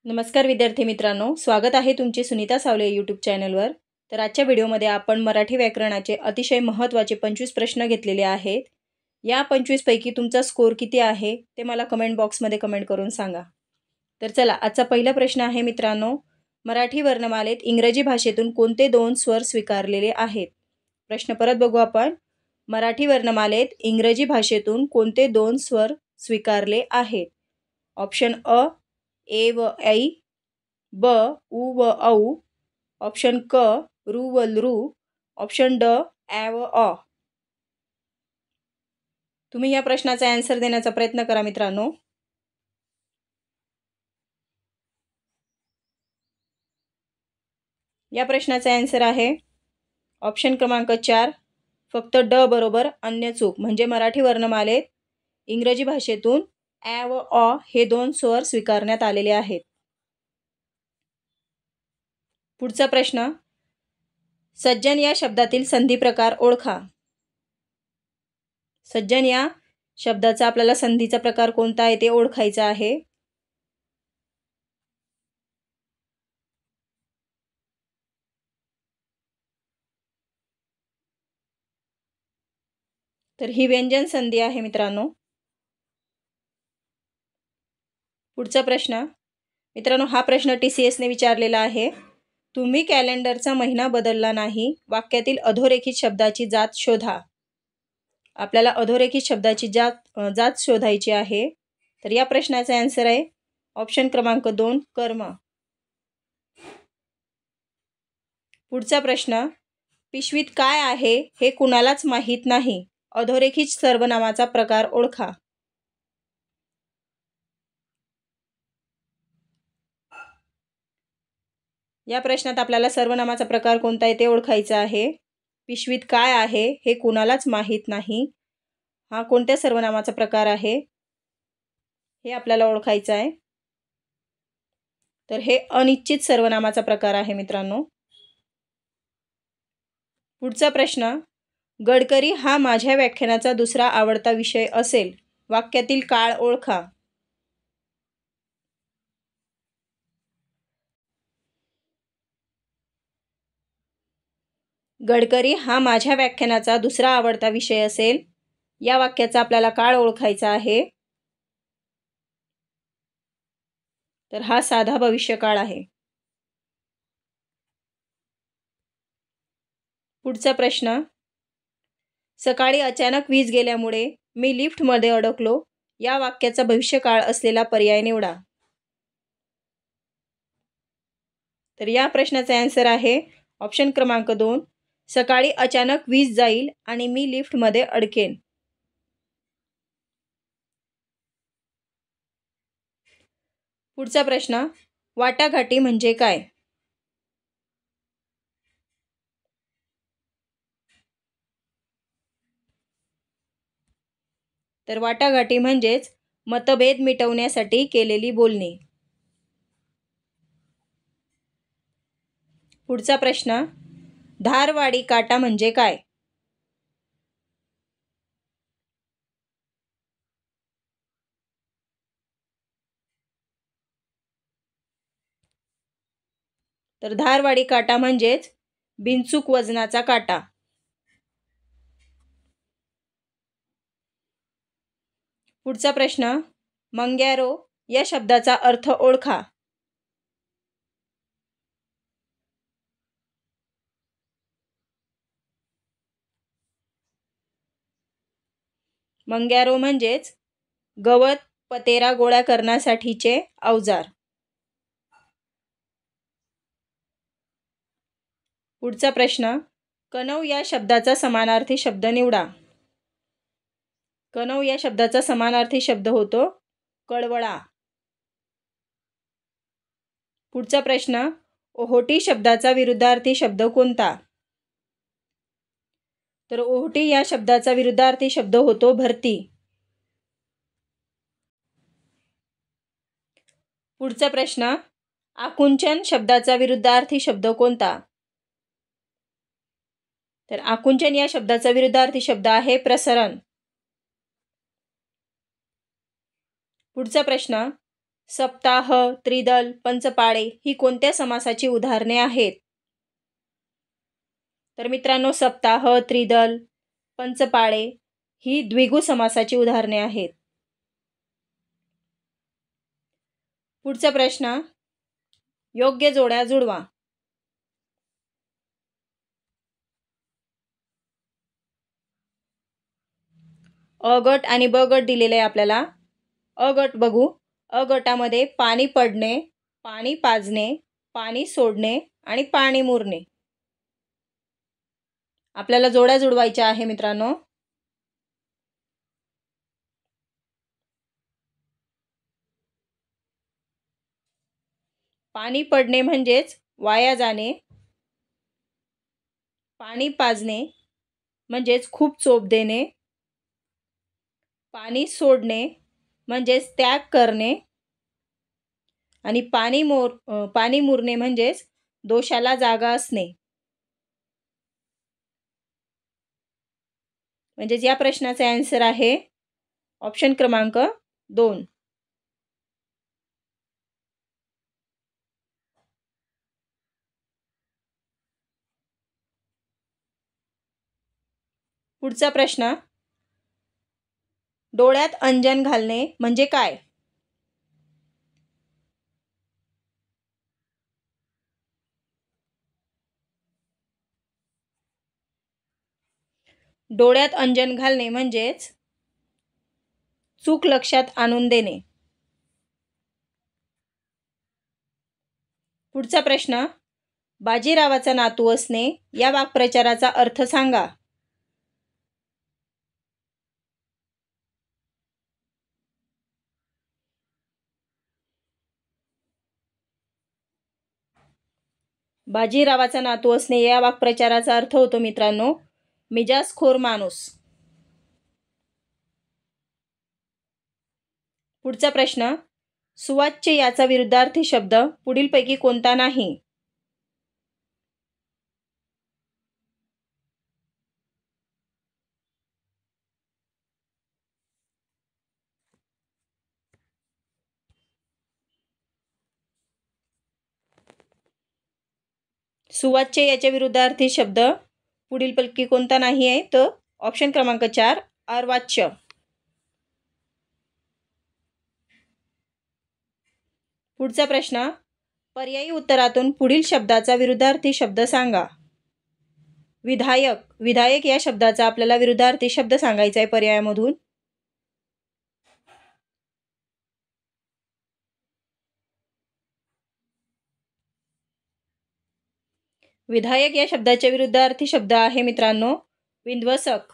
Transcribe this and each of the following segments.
नमस्कार विद्यार्थी मित्रांनो, स्वागत आहे तुमचे सुनीता सावले यूट्यूब चॅनलवर। तर आजच्या व्हिडिओमध्ये आपण मराठी व्याकरणाचे अतिशय महत्त्वाचे 25 प्रश्न घेतलेले आहेत। या 25 पैकी तुमचा स्कोर किती आहे ते मला कमेंट बॉक्समध्ये कमेंट करून सांगा। तर चला, आजचा पहिला प्रश्न आहे मित्रांनो, मराठी वर्णमालेत इंग्रजी भाषेतून कोणते दोन स्वर स्वीकारलेले आहेत? प्रश्न परत बघू आपण। मराठी वर्णमालेत इंग्रजी भाषेतून कोणते दोन स्वर स्वीकारले आहेत? ऑप्शन अ ए व ऐ, ब उ व औ, ऑप्शन क रु व लृ, ऑप्शन ड ॲ व अ। तुम्ही या प्रश्नाचा आन्सर देण्याचा प्रयत्न करा मित्रांनो। या प्रश्नाचा आन्सर आहे ऑप्शन क्रमांक 4, फक्त ड बरोबर अन्य चूक, म्हणजे मराठी वर्णमालेत इंग्रजी भाषेतून ॲ व अ हे दोन स्वर स्वीकारण्यात आलेले आहेत। पुढचा प्रश्न, सज्जन या शब्दातील संधी प्रकार ओळखा। सज्जन या शब्दाचा आपल्याला संधीचा प्रकार कोणता आहे ते ओळखायचा आहे। तर ही व्यंजन संधी आहे मित्रांनो। पुढचा प्रश्न मित्रांनो, हा प्रश्न TCS ने विचारलेला आहे। तुम्ही कॅलेंडरचा महिना बदलला नाही, वाक्यातील अधोरेखित शब्दाची जात शोधा। आपल्याला अधोरेखित शब्दाची जात शोधायची आहे। तर या प्रश्नाचा आन्सर आहे ऑप्शन क्रमांक 2, कर्म। पुढचा प्रश्न, पिशवीत काय आहे हे कुणालाच माहीत नाही, अधोरेखित सर्वनामाचा प्रकार ओळखा। या प्रश्नात आपल्याला सर्वनामाचा प्रकार कोणता आहे ते ओळखायचा आहे। पिशवीत काय आहे हे कुणालाच माहीत नाही, हा कोणत्या सर्वनामाचा प्रकार आहे हे आपल्याला ओळखायचं आहे। तर हे अनिश्चित सर्वनामाचा प्रकार आहे मित्रांनो। पुढचा प्रश्न, गडकरी हा माझ्या व्याख्यानाचा दुसरा आवडता विषय असेल, वाक्यातील काळ ओळखा। गडकरी हा माझ्या व्याख्यानाचा दुसरा आवडता विषय असेल, या वाक्याचा आपल्याला काळ ओळखायचा आहे। तर हा साधा भविष्यकाळ आहे। पुढचा प्रश्न, सकाळी अचानक वीज गेल्यामुळे मी लिफ्टमध्ये अडकलो, या वाक्याचा भविष्यकाळ असलेला पर्याय निवडा। तर या प्रश्नाचा आन्सर आहे ऑप्शन क्रमांक 2, सकाळी अचानक वीज जाईल आणि मी लिफ्टमध्ये अडकेन। पुढचा प्रश्न, वाटाघाटी म्हणजे काय? तर वाटाघाटी म्हणजेच मतभेद मिटवण्यासाठी केलेली बोलणी। पुढचा प्रश्न, धारवाडी काटा म्हणजे काय? तर धारवाडी काटा म्हणजेच बिनचूक वजनाचा काटा। पुढचा प्रश्न, मंग्यारो या शब्दाचा अर्थ ओळखा। मंग्यारो म्हणजेच गवत पतेरा गोळा करण्यासाठीचे अवजार। पुढचा प्रश्न, कणव या शब्दाचा समानार्थी शब्द निवडा। कणव या शब्दाचा समानार्थी शब्द होतो कळवळा। पुढचा प्रश्न, ओहोटी शब्दाचा विरुद्धार्थी शब्द कोणता? तर ओहोटी या शब्दाचा विरुद्धार्थी शब्द होतो भरती। पुढचा प्रश्न, आकुंचन शब्दाचा विरुद्धार्थी शब्द कोणता? तर आकुंचन या शब्दाचा विरुद्धार्थी शब्द आहे प्रसरण। पुढचा प्रश्न, सप्ताह, त्रिदल, पंचपाळे ही कोणत्या समासाची उदाहरणे आहेत? तर मित्रांनो, सप्ताह, त्रिदल, पंचपाळे ही द्विगु समासाची उदाहरणे आहेत. पुढचा प्रश्न, योग्य जोड्या जुळवा. अ गट आणि ब गट दिलेले आहे आपल्याला. अ गट बघू. अ गटामध्ये पाणी पडणे, पाणी पाजणे, पाणी सोडणे आणि पाणी मुरणे. आपल्याला जोड्या जुळवायच्या आहे मित्रांनो. पाणी पडणे म्हणजेच वाया जाणे. पाणी पाजणे म्हणजेच खूप चोप देणे. पाणी सोडणे म्हणजेच त्याग करणे. आणि पाणी मुरणे म्हणजेच दोषाला जागा असणे. म्हणजेच या प्रश्नाचे आन्सर आहे ऑप्शन क्रमांक 2. पुढचा प्रश्न, डोळ्यात अंजन घालणे म्हणजे काय? डोळ्यात अंजन घालणे म्हणजेच चूक लक्षात आणून देणे. पुढचा प्रश्न, बाजीरावाचा नातू असणे या वाक्प्रचाराचा अर्थ सांगा. बाजीरावाचा नातू असणे या वाक्प्रचाराचा अर्थ होतो मित्रांनो, मिजाजखोर माणूस. पुढचा प्रश्न, सुवाच्य याचा विरुद्धार्थी शब्द पुढीलपैकी कोणता नाही? सुवाच्य याच्या विरुद्धार्थी शब्द पुढीलपैकी कोणता नाही आहे? तर ऑप्शन क्रमांक 4 अर्वाच्य. पुढचा प्रश्न, पर्यायी उत्तरातून पुढील शब्दाचा विरुद्धार्थी शब्द सांगा. विधायक. विधायक या शब्दाचा आपल्याला विरुद्धार्थी शब्द सांगायचा आहे पर्यायामधून. विधायक या शब्दाच्या विरुद्धार्थी शब्द आहे मित्रांनो विध्वंसक.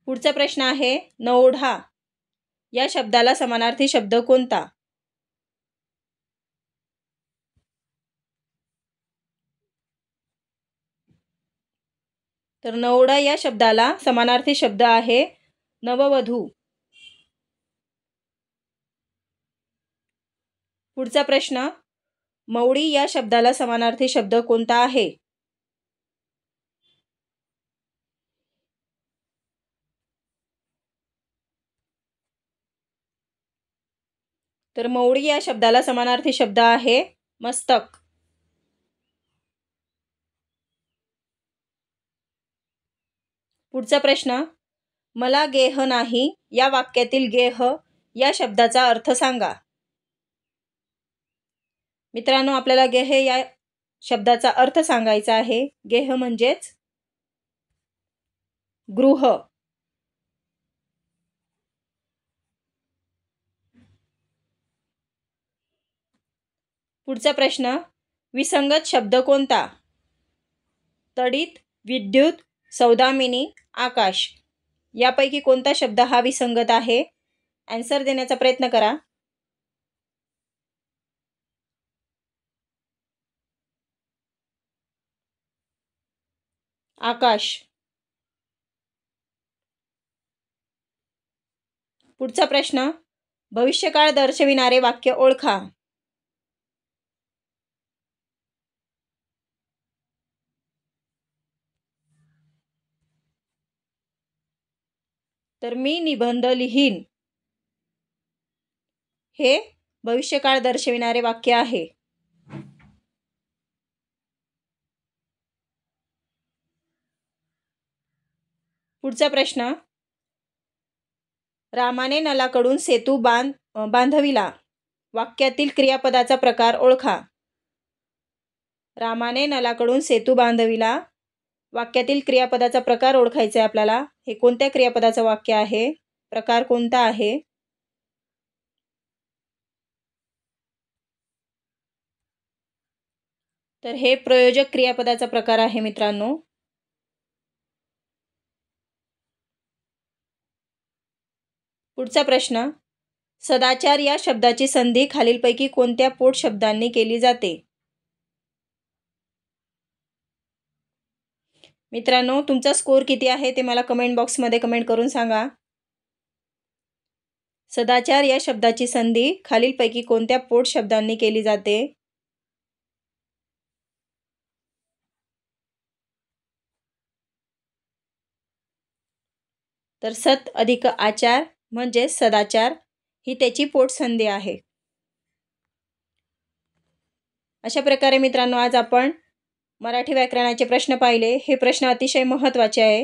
पुढचा प्रश्न आहे, नवोढा या शब्दाला समानार्थी शब्द कोणता? तर नवोढा या शब्दाला समानार्थी शब्द आहे नववधू. पुढचा प्रश्न, मवडी या शब्दाला समानार्थी शब्द कोणता आहे? तर मवडी या शब्दाला समानार्थी शब्द आहे मस्तक. पुढचा प्रश्न, मला गेह नाही या वाक्यातील गेह या शब्दाचा अर्थ सांगा. मित्रांनो, आपल्याला गेह या शब्दाचा अर्थ सांगायचा आहे. गेह म्हणजेच गृह. पुढचा प्रश्न, विसंगत शब्द कोणता? तडित, विद्युत, सौदामिनी, आकाश यापैकी कोणता शब्द हा विसंगत आहे? आन्सर देण्याचा प्रयत्न करा. आकाश. पुढचा प्रश्न, भविष्यकाळ दर्शविणारे वाक्य ओळखा. तर मी निबंध लिहीन हे भविष्यकाळ दर्शविणारे वाक्य आहे. पुढचा प्रश्न, रामाने नलाकडून सेतू बांधविला. वाक्यातील क्रियापदाचा प्रकार ओळखा. रामाने नलाकडून सेतू बांधविला. वाक्यातील क्रियापदाचा प्रकार ओळखायचा आहे आपल्याला. हे कोणत्या क्रियापदाचं वाक्य आहे? प्रकार कोणता आहे? तर हे प्रयोजक क्रियापदाचा प्रकार आहे मित्रांनो. पुढचा प्रश्न, सदाचार या शब्दाची संधी खालीलपैकी कोणत्या पोट शब्दांनी केली जाते? मित्रांनो, तुमचा स्कोर किती आहे ते मला कमेंट बॉक्समध्ये कमेंट करून सांगा. सदाचार या शब्दाची संधी खालीलपैकी कोणत्या पोट शब्दांनी केली जाते? तर सत अधिक आचार म्हणजे सदाचार ही त्याची पोटसंधी आहे. अशा प्रकारे मित्रांनो आज आपण मराठी व्याकरणाचे प्रश्न पाहिले. हे प्रश्न अतिशय महत्त्वाचे आहे.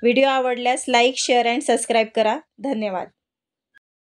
व्हिडिओ आवडल्यास लाईक, शेअर अँड सबस्क्राईब करा. धन्यवाद.